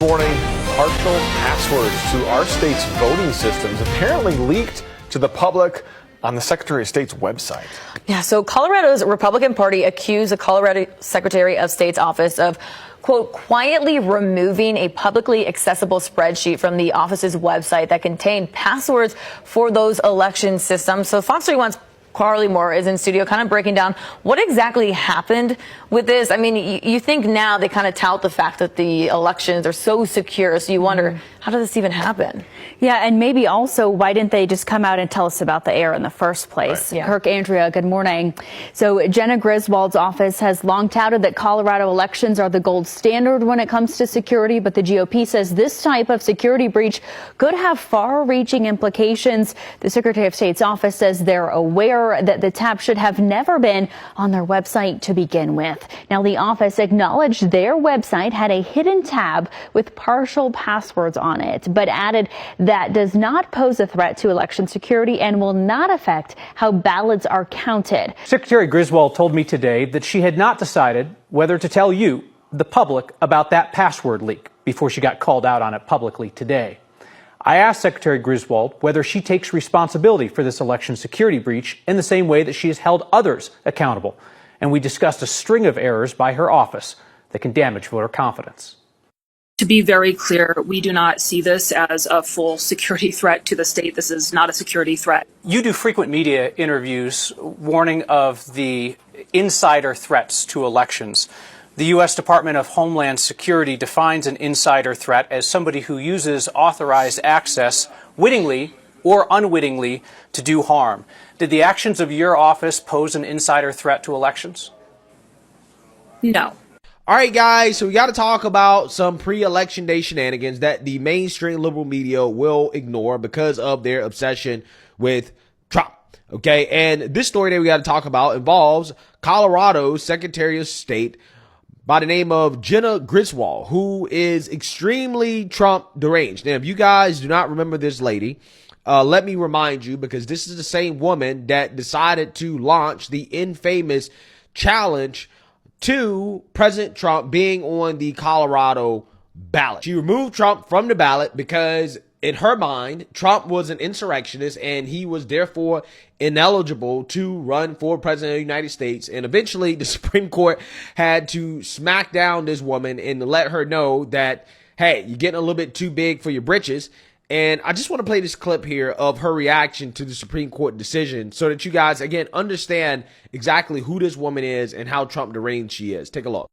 Morning, partial passwords to our state's voting systems apparently leaked to the public on the Secretary of State's website. Yeah, so Colorado's Republican Party accused the Colorado Secretary of State's office of, quote, quietly removing a publicly accessible spreadsheet from the office's website that contained passwords for those election systems. So Fox 31's Carly Moore is in studio kind of breaking down what exactly happened with this. I mean, you think now they kind of tout the fact that the elections are so secure. So you wonder, how did this even happen? Yeah, and maybe also, why didn't they just come out and tell us about the error in the first place? Right. Yeah. Kirk, Andrea, good morning. So Jena Griswold's office has long touted that Colorado elections are the gold standard when it comes to security, but the GOP says this type of security breach could have far-reaching implications. The Secretary of State's office says they're aware that the tab should have never been on their website to begin with. Now, the office acknowledged their website had a hidden tab with partial passwords on it, but added that does not pose a threat to election security and will not affect how ballots are counted. Secretary Griswold told me today that she had not decided whether to tell you, the public, about that password leak before she got called out on it publicly today. I asked Secretary Griswold whether she takes responsibility for this election security breach in the same way that she has held others accountable. And we discussed a string of errors by her office that can damage voter confidence. To be very clear, we do not see this as a full security threat to the state. This is not a security threat. You do frequent media interviews warning of the insider threats to elections. The U.S. Department of Homeland Security defines an insider threat as somebody who uses authorized access wittingly or unwittingly to do harm. Did the actions of your office pose an insider threat to elections? No. All right, guys, so we got to talk about some pre-election day shenanigans that the mainstream liberal media will ignore because of their obsession with Trump. Okay, and this story that we got to talk about involves Colorado's Secretary of State by the name of Jena Griswold, who is extremely Trump deranged. Now, if you guys do not remember this lady, let me remind you, because this is the same woman that decided to launch the infamous challenge to President Trump being on the Colorado ballot. She removed Trump from the ballot because in her mind, Trump was an insurrectionist and he was therefore ineligible to run for president of the United States. And eventually the Supreme Court had to smack down this woman and let her know that, hey, you're getting a little bit too big for your britches. And I just want to play this clip here of her reaction to the Supreme Court decision so that you guys, again, understand exactly who this woman is and how Trump deranged she is. Take a look.